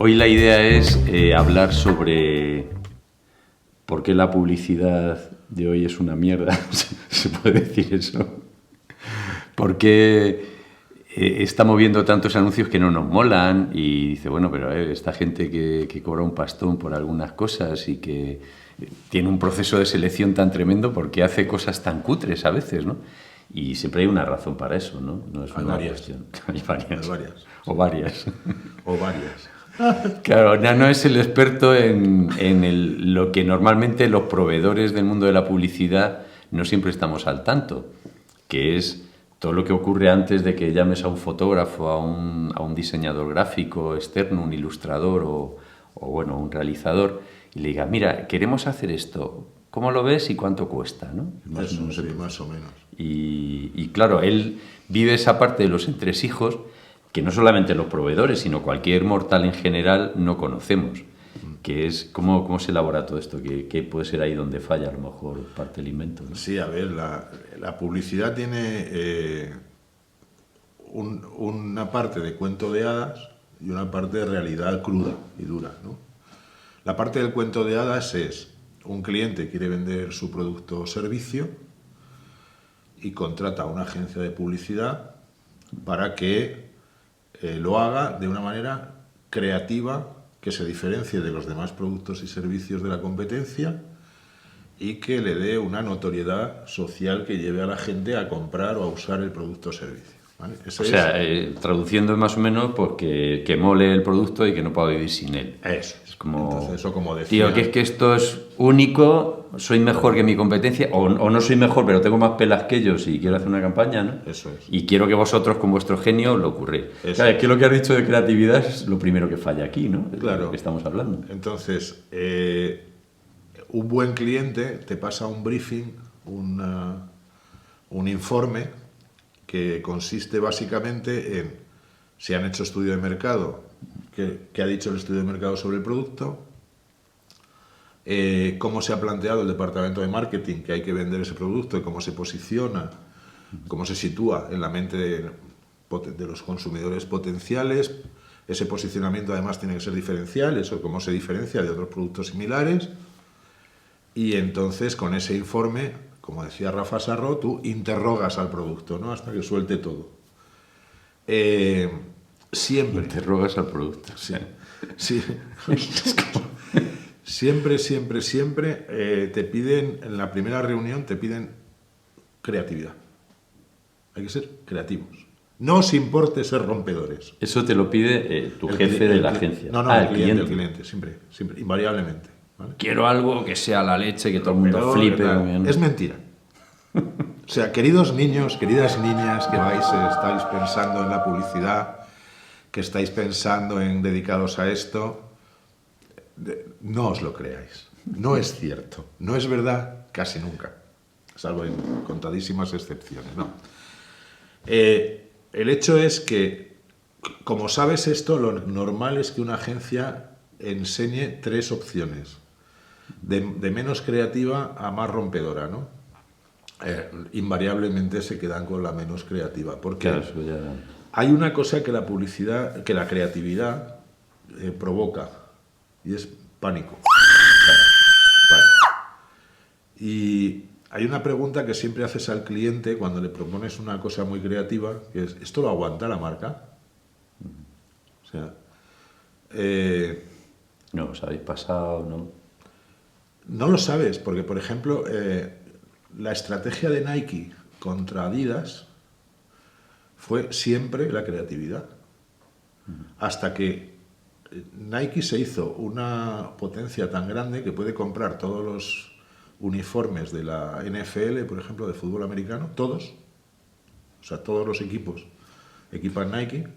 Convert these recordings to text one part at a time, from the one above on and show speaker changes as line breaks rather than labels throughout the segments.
Hoy la idea es hablar sobre por qué la publicidad de hoy es una mierda, se puede decir eso. ¿Por qué está moviendo tantos anuncios que no nos molan? Y dice, bueno, pero esta gente que cobra un pastón por algunas cosas y que tiene un proceso de selección tan tremendo, ¿por qué hace cosas tan cutres a veces, no? Y siempre hay una razón para eso, ¿no? No es una cuestión. Hay varias.
Hay varias.
O varias.
O varias.
Claro, Nano es el experto en lo que normalmente los proveedores del mundo de la publicidad no siempre estamos al tanto, que es todo lo que ocurre antes de que llames a un fotógrafo, a un diseñador gráfico externo, un ilustrador o bueno, un realizador, y le diga, mira, queremos hacer esto, ¿cómo lo ves y cuánto cuesta? ¿No?
Más o menos.
Y claro, él vive esa parte de los entresijos que no solamente los proveedores, sino cualquier mortal en general no conocemos, que es cómo se elabora todo esto, que puede ser ahí donde falla a lo mejor parte del invento, ¿no?
Sí, a ver, la publicidad tiene una parte de cuento de hadas y una parte de realidad cruda y dura, ¿no? La parte del cuento de hadas es un cliente quiere vender su producto o servicio y contrata a una agencia de publicidad para que lo haga de una manera creativa que se diferencie de los demás productos y servicios de la competencia y que le dé una notoriedad social que lleve a la gente a comprar o a usar el producto o servicio, ¿vale?
Traduciendo más o menos, pues que mole el producto y que no pueda vivir sin él.
Eso.
Es como,
entonces, eso como decía,
tío, que es que esto es único, soy mejor que mi competencia, o no soy mejor, pero tengo más pelas que ellos y quiero hacer una campaña, ¿no?
Eso es.
Y quiero que vosotros, con vuestro genio, lo ocurréis. Claro, es que lo que has dicho de creatividad es lo primero que falla aquí, ¿no? Es
claro.
lo que estamos hablando.
Entonces, un buen cliente te pasa un briefing, un informe que consiste básicamente en si han hecho estudio de mercado, qué ha dicho el estudio de mercado sobre el producto, cómo se ha planteado el departamento de marketing que hay que vender ese producto y cómo se posiciona, cómo se sitúa en la mente de los consumidores potenciales. Ese posicionamiento además tiene que ser diferencial, eso cómo se diferencia de otros productos similares. Y entonces con ese informe, como decía Rafa Sarro, tú interrogas al producto, ¿no? Hasta que suelte todo. Siempre.
Interrogas al producto.
Sí. Sí. Siempre te piden, en la primera reunión te piden creatividad. Hay que ser creativos. No os importe ser rompedores.
Eso te lo pide tu jefe de la agencia.
No, el cliente, siempre, invariablemente. ¿Vale?
Quiero algo que sea la leche, que todo el mundo flipe.
Es mentira. O sea, queridos niños, queridas niñas que estáis pensando en la publicidad, que estáis pensando en dedicados a esto, no os lo creáis. No es cierto. No es verdad casi nunca, salvo en contadísimas excepciones. No. El hecho es que, como sabes esto, lo normal es que una agencia enseñe tres opciones, de menos creativa a más rompedora, ¿no? Invariablemente se quedan con la menos creativa, porque
claro, eso ya...
hay una cosa que la creatividad provoca, y es pánico. Y hay una pregunta que siempre haces al cliente cuando le propones una cosa muy creativa, que es, ¿esto lo aguanta la marca? O sea...
no, os habéis pasado, ¿no?
No lo sabes, porque, por ejemplo, la estrategia de Nike contra Adidas fue siempre la creatividad. Hasta que Nike se hizo una potencia tan grande que puede comprar todos los uniformes de la NFL, por ejemplo, de fútbol americano, todos. O sea, todos los equipos equipan Nike.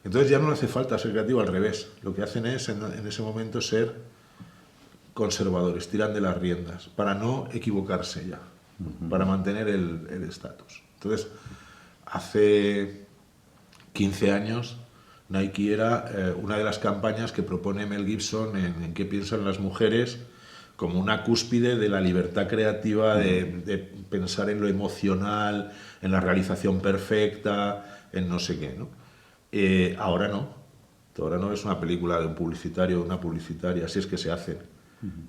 Entonces ya no le hace falta ser creativo, al revés. Lo que hacen es, en ese momento, ser conservadores, tiran de las riendas, para no equivocarse ya, para mantener el estatus. Entonces, hace 15 años, Nike era una de las campañas que propone Mel Gibson en qué piensan las mujeres, como una cúspide de la libertad creativa, de pensar en lo emocional, en la realización perfecta, en no sé qué, ¿no? Ahora no. Tú ahora no ves una película de un publicitario o una publicitaria, así es que se hacen,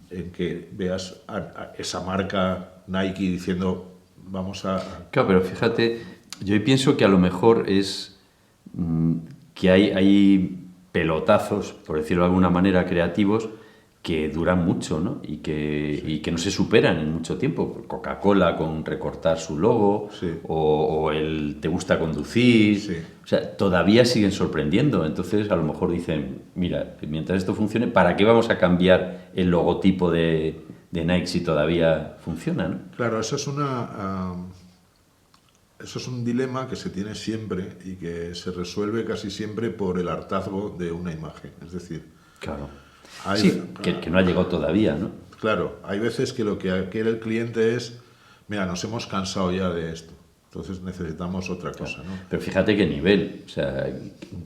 en que veas a esa marca Nike diciendo, vamos a...
Claro, pero fíjate, yo pienso que a lo mejor es que hay pelotazos, por decirlo de alguna manera, creativos, que duran mucho, ¿no? Y que no se superan en mucho tiempo. Coca-Cola con recortar su logo,
Sí.
o el te gusta conducir,
Sí.
o sea, todavía siguen sorprendiendo. Entonces, a lo mejor dicen, mira, mientras esto funcione, ¿para qué vamos a cambiar el logotipo de Nike si todavía funciona, ¿no?
Claro, eso es un dilema que se tiene siempre y que se resuelve casi siempre por el hartazgo de una imagen. Es decir,
Claro.
hay,
Sí, que no ha llegado todavía, ¿no?
claro, hay veces que lo que quiere el cliente es, mira, nos hemos cansado ya de esto, entonces necesitamos otra cosa, ¿no?
Pero fíjate qué nivel, o sea,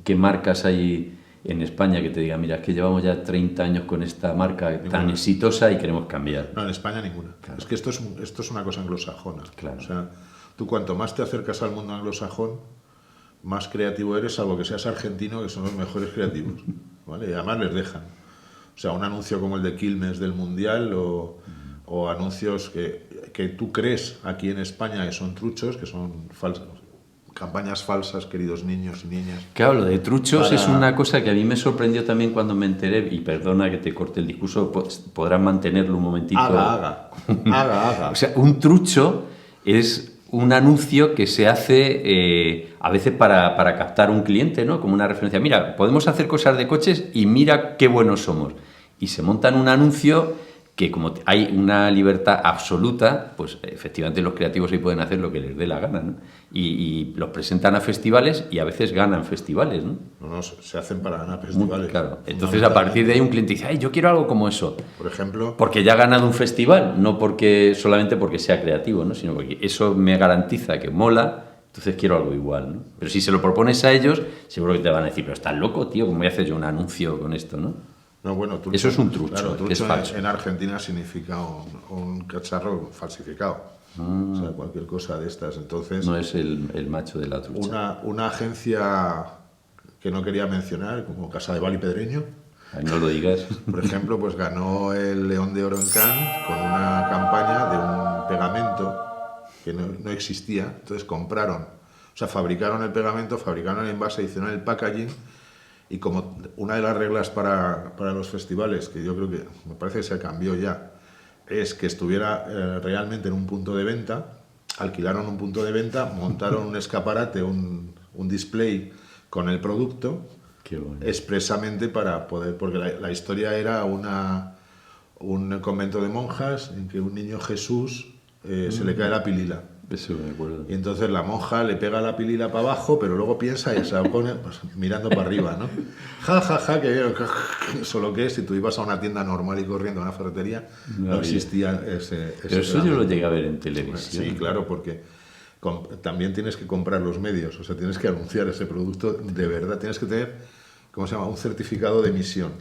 qué marcas hay en España que te digan, mira, es que llevamos ya 30 años con esta marca tan exitosa y queremos cambiar.
No, en España ninguna.
Claro.
Es que esto es una cosa anglosajona.
Claro.
O sea, tú cuanto más te acercas al mundo anglosajón, más creativo eres, salvo que seas argentino, que son los mejores creativos, ¿vale? Y además les dejan. O sea, un anuncio como el de Quilmes del Mundial o anuncios que tú crees aquí en España que son truchos, que son falsos, campañas falsas, queridos niños y niñas.
Claro, lo de truchos
Para-
es una cosa que a mí me sorprendió también cuando me enteré, y perdona que te corte el discurso, podrán mantenerlo un momentito.
Haga.
O sea, un trucho es un anuncio que se hace a veces para captar un cliente, ¿no? Como una referencia. Mira, podemos hacer cosas de coches y mira qué buenos somos. Y se montan un anuncio que como hay una libertad absoluta, pues efectivamente los creativos ahí pueden hacer lo que les dé la gana, ¿no? Y los presentan a festivales y a veces ganan festivales, ¿no?
No, se hacen para ganar festivales.
Claro. Entonces a partir de ahí un cliente dice, ay, yo quiero algo como eso.
Por ejemplo,
Porque ya ha ganado un festival, no solamente porque sea creativo, ¿no? Sino porque eso me garantiza que mola, entonces quiero algo igual, ¿no? Pero si se lo propones a ellos, seguro que te van a decir, pero estás loco, tío, ¿cómo voy a hacer yo un anuncio con esto, no?
no, bueno, trucho,
Eso es un trucho,
claro,
que es falso.
en Argentina significa un cacharro falsificado. O sea, cualquier cosa de estas. Entonces,
No es el macho de la trucha.
una agencia que no quería mencionar, como Casa de Val y Pedreño,
Ay, no lo digas.
por ejemplo, pues ganó el León de Oro en Cannes con una campaña de un pegamento que no existía. Entonces compraron, o sea, fabricaron el pegamento, fabricaron el envase, hicieron el packaging. Y como una de las reglas para los festivales, que yo creo que me parece que se cambió ya, es que estuviera realmente en un punto de venta, alquilaron un punto de venta, montaron un escaparate, un display con el producto,
Qué bueno.
expresamente para poder, porque la historia era un convento de monjas en que un niño Jesús se le cae la pilila.
Eso me acuerdo.
Y entonces la monja le pega la pilila para abajo, pero luego piensa y se la pone pues, mirando para arriba, ¿no? Ja, ja, ja, que bien. Solo que si tú ibas a una tienda normal y corriendo a una ferretería, no existía ese
Pero eso yo lo llegué a ver en televisión.
Sí, claro, porque también tienes que comprar los medios, o sea, tienes que anunciar ese producto de verdad, tienes que tener, ¿cómo se llama?, un certificado de emisión.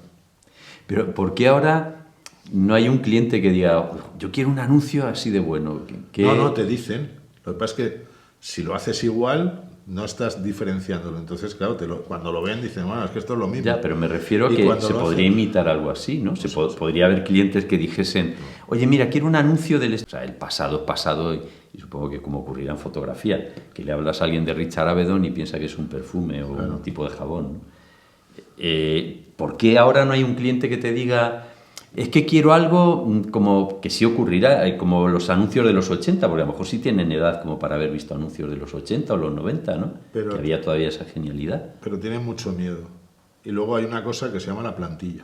Pero ¿por qué ahora no hay un cliente que diga, yo quiero un anuncio así de bueno?
No, te dicen. Lo que pasa es que si lo haces igual, no estás diferenciándolo. Entonces, claro, cuando lo ven dicen, bueno, es que esto es lo mismo.
Ya, pero me refiero a
Y
que
cuando
se
lo
podría
hacen-
imitar algo así, ¿no? Podría haber clientes que dijesen, oye, mira, quiero un anuncio del... O sea, el pasado es pasado y supongo que como ocurrirá en fotografía, que le hablas a alguien de Richard Avedon y piensa que es un perfume o un tipo de jabón, ¿no? ¿Por qué ahora no hay un cliente que te diga, es que quiero algo como que sí ocurrirá, como los anuncios de los 80, porque a lo mejor sí tienen edad como para haber visto anuncios de los 80 o los 90, ¿no?
Pero-
que había todavía esa genialidad.
Pero tienen mucho miedo. Y luego hay una cosa que se llama la plantilla.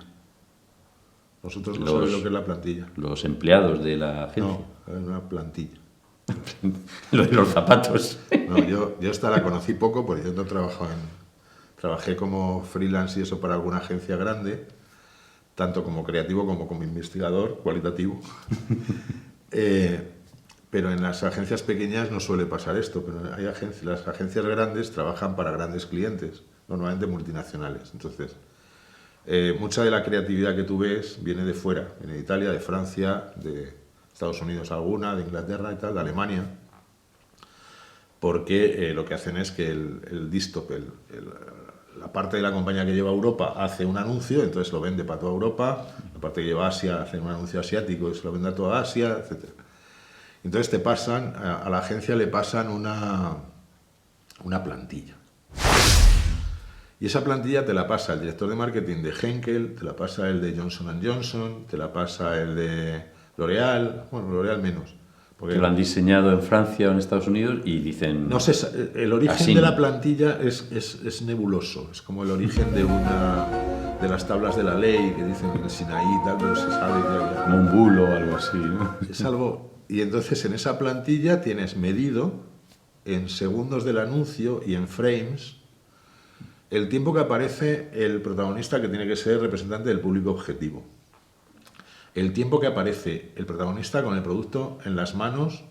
Vosotros no sabéis lo que es la plantilla.
Los empleados de la agencia.
No, es una plantilla.
Lo de los zapatos.
No, yo esta la conocí poco porque yo no trabajé como freelance y eso para alguna agencia grande, tanto como creativo como investigador cualitativo. Pero en las agencias pequeñas no suele pasar esto, pero las agencias grandes trabajan para grandes clientes, normalmente multinacionales. Entonces, mucha de la creatividad que tú ves viene de fuera, viene de Italia, de Francia, de Estados Unidos alguna, de Inglaterra y tal, de Alemania, porque lo que hacen es que el distop, la parte de la compañía que lleva a Europa hace un anuncio, entonces lo vende para toda Europa, la parte que lleva a Asia hace un anuncio asiático y se lo vende a toda Asia, etc. Entonces te pasan, a la agencia le pasan una plantilla. Y esa plantilla te la pasa el director de marketing de Henkel, te la pasa el de Johnson & Johnson, te la pasa el de L'Oréal, bueno, L'Oréal menos.
Porque lo han diseñado en Francia o en Estados Unidos y dicen...
No sé, el origen de la plantilla es nebuloso, es como el origen de las tablas de la ley que dicen en el Sinaí y tal, pero se sabe ya.
Como un bulo o algo así, ¿no?
Es algo... Y entonces en esa plantilla tienes medido en segundos del anuncio y en frames el tiempo que aparece el protagonista, que tiene que ser representante del público objetivo. El tiempo que aparece el protagonista con el producto en las manos,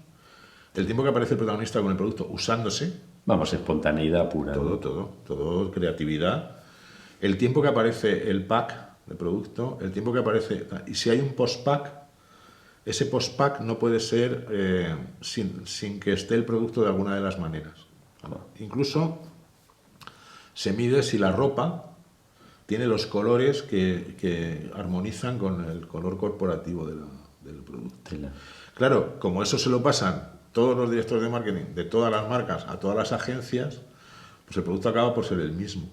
el tiempo que aparece el protagonista con el producto usándose.
Vamos, espontaneidad pura.
Todo creatividad. El tiempo que aparece el pack de producto, el tiempo que aparece... Y si hay un post-pack, ese post-pack no puede ser sin que esté el producto de alguna de las maneras. Incluso se mide si la ropa tiene los colores que armonizan con el color corporativo del producto. Claro, como eso se lo pasan todos los directores de marketing de todas las marcas a todas las agencias, pues el producto acaba por ser el mismo.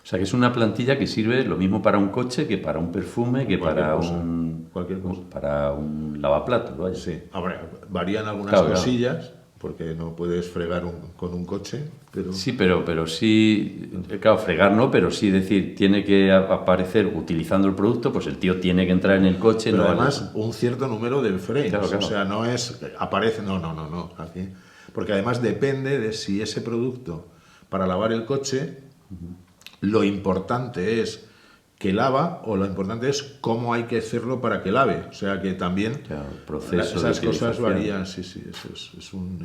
O sea, que es una plantilla que sirve lo mismo para un coche que para un perfume, que
cualquier cosa.
Para un lavaplatos, vaya.
Sí, varían algunas cosillas, porque no puedes fregar con un coche, pero...
Sí, pero sí, claro, fregar no, pero sí decir, tiene que aparecer utilizando el producto, pues el tío tiene que entrar en el coche.
Pero
no
además un cierto número de frames,
claro.
O sea, no es, aparece, no, aquí. Porque además depende de si ese producto para lavar el coche, lo importante es que lava o lo importante es cómo hay que hacerlo para que lave. O sea que también
claro, el proceso
esas cosas varían, sí, eso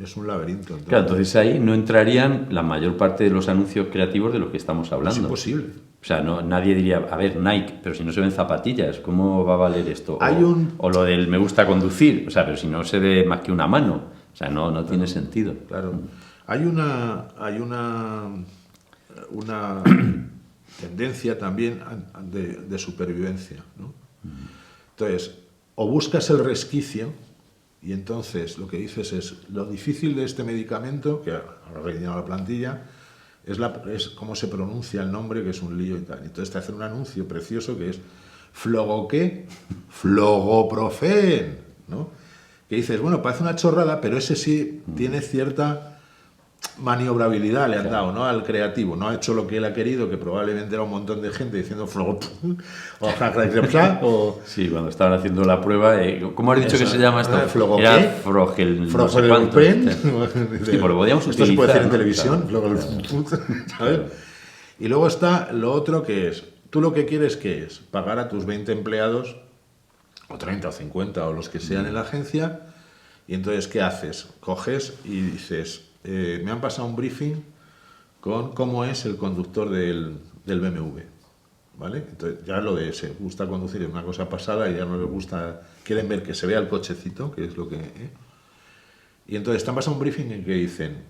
es un laberinto. Entonces,
claro, entonces ahí no entrarían la mayor parte de los anuncios creativos de los que estamos hablando.
Es imposible.
O sea, nadie diría, a ver, Nike, pero si no se ven zapatillas, ¿cómo va a valer esto?
O
lo del me gusta conducir, o sea, pero si no se ve más que una mano, o sea, no tiene sentido.
Claro. Hay una tendencia también de supervivencia, ¿no? Entonces, o buscas el resquicio y entonces lo que dices es lo difícil de este medicamento, que ahora rellenado la plantilla, es cómo se pronuncia el nombre, que es un lío y tal. Entonces te hacen un anuncio precioso que es Flogoprofen, ¿no? Que dices, bueno, parece una chorrada, pero ese sí tiene cierta maniobrabilidad, le han dado, ¿no? Al creativo. No ha hecho lo que él ha querido, que probablemente era un montón de gente diciendo o
sí, cuando estaban haciendo la prueba, ¿cómo has dicho que se llama esto?
Era
Frogel,
no sé cuánto.
Sí, lo podíamos
esto
utilizar,
se puede hacer en
¿no?
televisión.
Claro.
Y luego está lo otro que es, tú lo que quieres que es pagar a tus 20 empleados, o 30 o 50 o los que sean en la agencia, y entonces, ¿qué haces? Coges y dices, me han pasado un briefing con cómo es el conductor del BMW, ¿vale? Entonces ya lo de se gusta conducir es una cosa pasada y ya no les gusta, quieren ver que se vea el cochecito, que es lo que... Y entonces te han pasado un briefing en que dicen,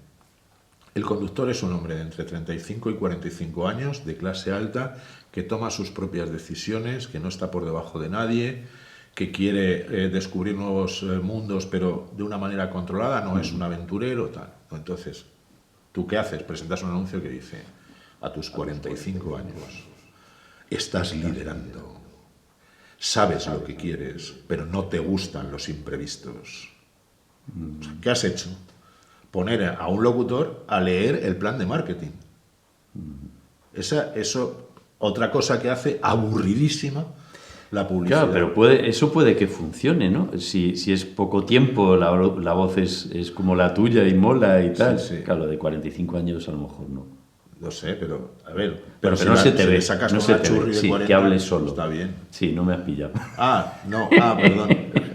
el conductor es un hombre de entre 35 y 45 años, de clase alta, que toma sus propias decisiones, que no está por debajo de nadie, que quiere descubrir nuevos mundos, pero de una manera controlada, no es un aventurero, tal. Entonces, ¿tú qué haces? Presentas un anuncio que dice, a tus 45 años, estás liderando, sabes lo que quieres, pero no te gustan los imprevistos. ¿Qué has hecho? Poner a un locutor a leer el plan de marketing. Eso, otra cosa que hace aburridísima, la publicidad.
Claro, pero eso puede que funcione, ¿no? Si es poco tiempo, la voz es como la tuya y mola y tal.
Sí.
Claro, de 45 años a lo mejor no.
No sé, pero a ver.
Pero no se te ve.
Sacas
no
con
se
una
te
churri
ve.
de
Sí,
40,
que hables solo.
Está bien.
Sí, no me has pillado.
Perdón.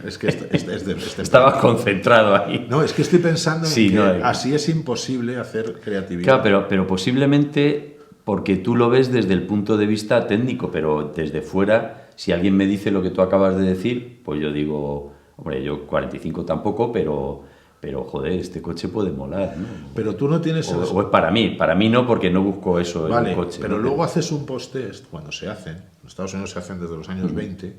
Es que
Estabas concentrado ahí.
No, es que estoy pensando en que
no,
así es imposible hacer creatividad.
Claro, pero posiblemente porque tú lo ves desde el punto de vista técnico, pero desde fuera, si alguien me dice lo que tú acabas de decir, pues yo digo, hombre, yo 45 tampoco, pero pero joder, este coche puede molar, ¿no?
Pero tú no tienes...
O es para mí no, porque no busco eso
Vale,
en un coche.
pero
¿no?
luego haces un post-test, cuando se hacen, en Estados Unidos se hacen desde los años 20,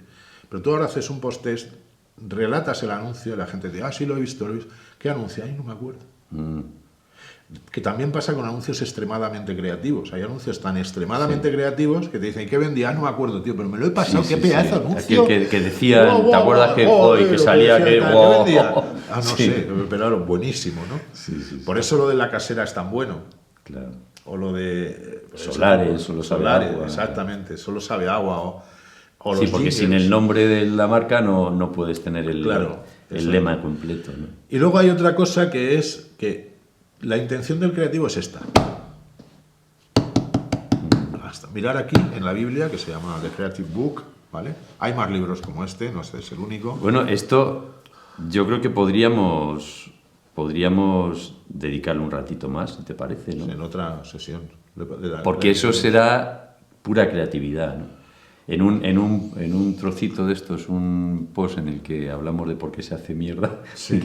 pero tú ahora haces un post-test, relatas el anuncio y la gente dice, sí, lo he visto, lo he visto. ¿Qué anuncio? Ay, no me acuerdo. Que también pasa con anuncios extremadamente creativos. Hay anuncios tan extremadamente creativos que te dicen, ¿qué vendía? No me acuerdo, tío, pero me lo he pasado, qué pedazo de anuncio.
Aquel que decían, ¿te acuerdas que salía que...
No sé, pero era buenísimo, ¿no? Por eso lo de la casera es tan bueno.
Claro.
O lo de...
Solares, solo sabe agua.
Exactamente, solo sabe agua. O
sí,
los
porque
jingles.
sin el nombre de la marca no puedes tener el lema completo, ¿no?
Y luego hay otra cosa que es que la intención del creativo es esta. Mirar aquí en la Biblia, que se llama The Creative Book, ¿vale? Hay más libros como este, no este es el único.
Bueno, esto yo creo que podríamos dedicarle un ratito más, si te parece, ¿no?
En otra sesión.
Porque eso será pura creatividad, ¿no? En un trocito de estos, un post en el que hablamos de por qué se hace mierda,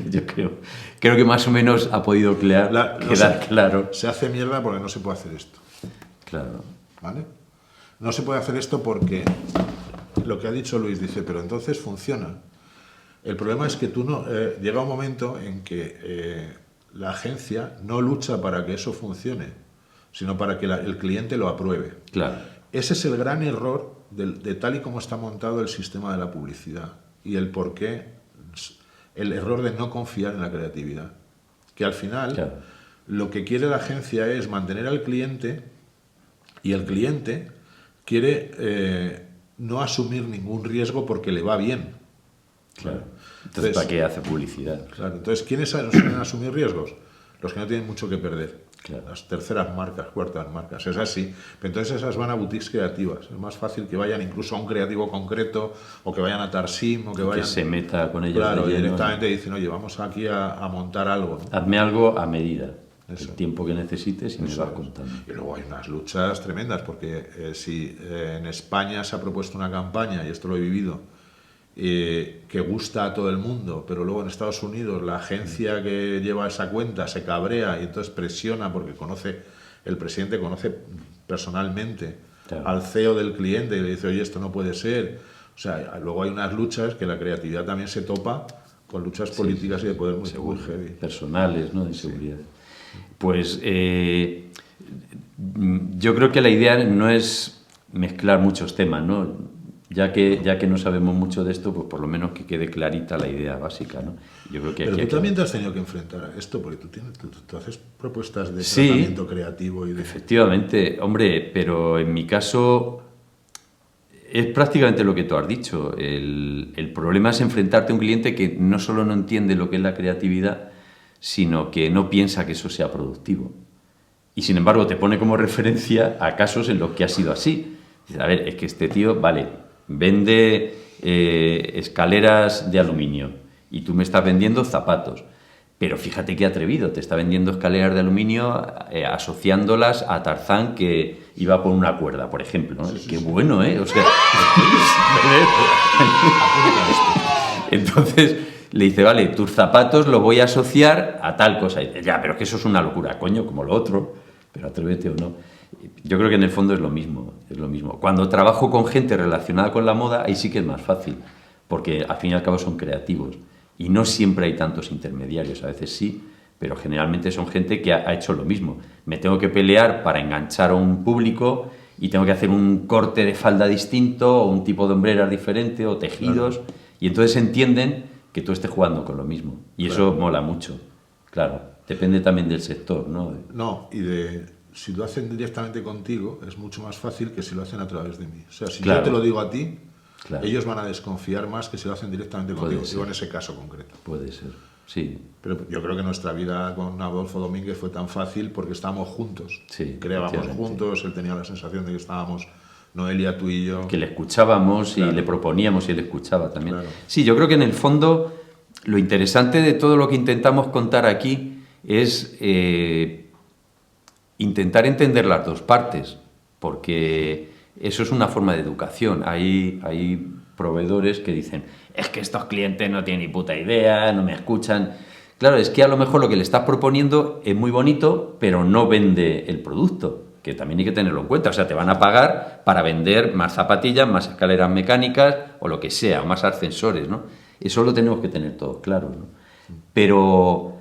yo creo que más o menos ha podido quedar claro.
Se hace mierda porque no se puede hacer esto.
Claro.
¿Vale? No se puede hacer esto porque lo que ha dicho Luis dice, pero entonces funciona. El problema es que tú no llega un momento en que la agencia no lucha para que eso funcione, sino para que el cliente lo apruebe.
Claro.
Ese es el gran error de tal y como está montado el sistema de la publicidad y el por qué, el error de no confiar en la creatividad. Que al final lo que quiere la agencia es mantener al cliente y el cliente quiere no asumir ningún riesgo porque le va bien.
Claro. Entonces, ¿para qué hace publicidad?
Claro. Entonces, ¿quiénes suelen asumir riesgos? Los que no tienen mucho que perder.
Claro.
Las terceras marcas, cuartas marcas, es así. Pero entonces esas van a boutiques creativas. Es más fácil que vayan incluso a un creativo concreto o que vayan a Tarsim o que vayan...
Que se meta con ellos.
Claro,
de lleno,
directamente dicen, oye, vamos aquí a montar algo, ¿no?
Hazme algo a medida.
Eso.
El tiempo que necesites y me vas contando.
Y luego hay unas luchas tremendas, porque si en España se ha propuesto una campaña, y esto lo he vivido, que gusta a todo el mundo, pero luego en Estados Unidos la agencia que lleva esa cuenta se cabrea y entonces presiona porque el presidente conoce personalmente al CEO del cliente y le dice, oye, esto no puede ser. O sea, luego hay unas luchas que la creatividad también se topa con luchas políticas y de poder muy heavy.
Personales, ¿no? De seguridad. Pues yo creo que la idea no es mezclar muchos temas, ¿no? Ya que no sabemos mucho de esto, pues por lo menos que quede clarita la idea básica, ¿no? Yo creo que
pero tú también te has tenido que enfrentar a esto, porque tú haces propuestas de tratamiento creativo y de...
Efectivamente, hombre, pero en mi caso es prácticamente lo que tú has dicho. El problema es enfrentarte a un cliente que no solo no entiende lo que es la creatividad, sino que no piensa que eso sea productivo. Y sin embargo te pone como referencia a casos en los que ha sido así. Dice, a ver, es que este tío, vende escaleras de aluminio y tú me estás vendiendo zapatos. Pero fíjate qué atrevido, te está vendiendo escaleras de aluminio asociándolas a Tarzán que iba por una cuerda, por ejemplo, ¿no? Qué bueno, ¿eh? O sea, entonces le dice, vale, tus zapatos los voy a asociar a tal cosa. Y dice, ya, pero es que eso es una locura, coño, como lo otro, pero atrévete o no. Yo creo que en el fondo es lo mismo. Cuando trabajo con gente relacionada con la moda, ahí sí que es más fácil, porque al fin y al cabo son creativos. Y no siempre hay tantos intermediarios, a veces sí, pero generalmente son gente que ha hecho lo mismo. Me tengo que pelear para enganchar a un público y tengo que hacer un corte de falda distinto, o un tipo de hombreras diferente, o tejidos, claro. Y entonces entienden que tú estés jugando con lo mismo. Y eso mola mucho. Claro, depende también del sector, ¿no?
No, si lo hacen directamente contigo, es mucho más fácil que si lo hacen a través de mí. O sea, si yo te lo digo a ti, ellos van a desconfiar más que si lo hacen directamente contigo. Digo en ese caso concreto.
Puede ser, sí.
Pero yo creo que nuestra vida con Adolfo Domínguez fue tan fácil porque estábamos juntos.
Sí,
creábamos juntos, él tenía la sensación de que estábamos, Noelia, tú y yo.
Que le escuchábamos y le proponíamos y él escuchaba también.
Claro.
Sí, yo creo que en el fondo lo interesante de todo lo que intentamos contar aquí es intentar entender las dos partes, porque eso es una forma de educación. Hay proveedores que dicen, es que estos clientes no tienen ni puta idea, no me escuchan. Claro, es que a lo mejor lo que le estás proponiendo es muy bonito, pero no vende el producto, que también hay que tenerlo en cuenta. O sea, te van a pagar para vender más zapatillas, más escaleras mecánicas o lo que sea, o más ascensores, ¿no? Eso lo tenemos que tener todo claro, ¿no? Pero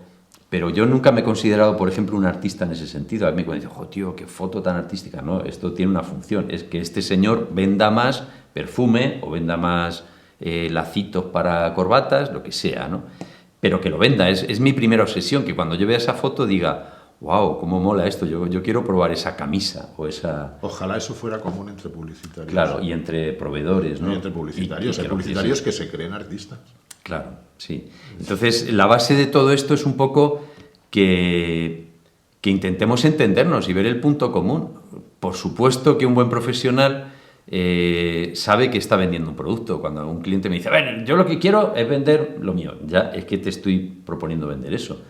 yo nunca me he considerado, por ejemplo, un artista en ese sentido. A mí cuando dicen, jo, tío, qué foto tan artística, ¿no? Esto tiene una función, es que este señor venda más perfume o venda más lacitos para corbatas, lo que sea, ¿no? Pero que lo venda, es mi primera obsesión, que cuando yo vea esa foto diga, wow, cómo mola esto, yo quiero probar esa camisa o esa...
Ojalá eso fuera común entre publicitarios.
Claro, y entre proveedores, ¿no?
Y entre publicitarios,
Y
hay publicitarios que se creen artistas.
Claro, sí. Entonces, la base de todo esto es un poco que intentemos entendernos y ver el punto común. Por supuesto que un buen profesional sabe que está vendiendo un producto. Cuando un cliente me dice, bueno, yo lo que quiero es vender lo mío, ya es que te estoy proponiendo vender eso.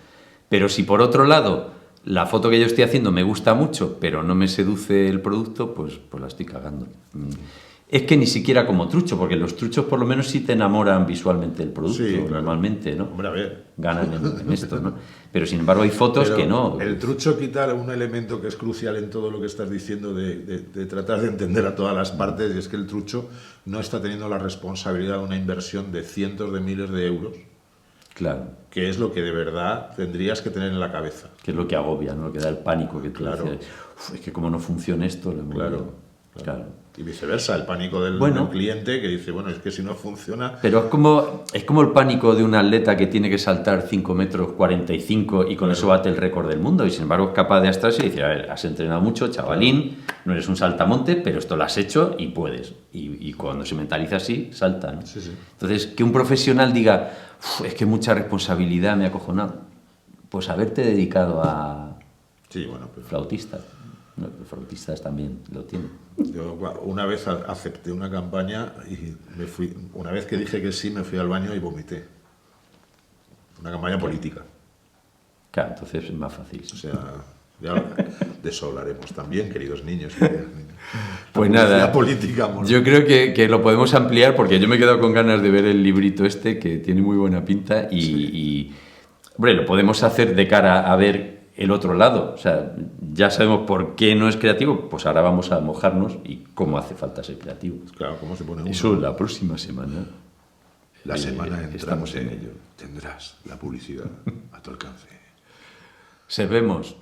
Pero si por otro lado la foto que yo estoy haciendo me gusta mucho, pero no me seduce el producto, pues la estoy cagando. Es que ni siquiera como trucho, porque los truchos por lo menos sí te enamoran visualmente del producto, sí, claro. Normalmente, ¿no?
Hombre, a ver.
Ganan en esto, ¿no? Pero sin embargo hay fotos que no.
El trucho quita un elemento que es crucial en todo lo que estás diciendo de tratar de entender a todas las partes, y es que el trucho no está teniendo la responsabilidad de una inversión de cientos de miles de euros.
Claro.
Que es lo que de verdad tendrías que tener en la cabeza.
Que es lo que agobia, ¿no? Lo que da el pánico que tú
claro.
Dices, es que como no funciona esto, claro.
Y viceversa, el pánico del cliente que dice, bueno, es que si no funciona...
Pero es como el pánico de un atleta que tiene que saltar 5 metros 45 y con eso bate el récord del mundo, y sin embargo es capaz de abstraerse y decir, a ver, has entrenado mucho, chavalín, no eres un saltamonte, pero esto lo has hecho y puedes. Y cuando se mentaliza así, salta, ¿no?
Sí, sí.
Entonces, que un profesional diga, es que mucha responsabilidad me ha acojonado, pues haberte dedicado a flautista. No, los flautistas también lo tienen.
Yo una vez acepté una campaña y me fui, una vez que dije que sí, me fui al baño y vomité. Una campaña política.
Claro, entonces es más fácil.
O sea, ya de eso hablaremos también, queridos niños. Queridas niñas.
Pues nada,
la política, amor.
Yo creo que lo podemos ampliar porque yo me he quedado con ganas de ver el librito este, que tiene muy buena pinta y hombre, lo podemos hacer de cara a ver el otro lado. O sea, ya sabemos por qué no es creativo, pues ahora vamos a mojarnos y cómo hace falta ser creativo.
Claro, ¿cómo se pone uno?
Eso la próxima semana.
La semana entrante
estamos en ello.
Tendrás la publicidad a tu alcance.
Se vemos.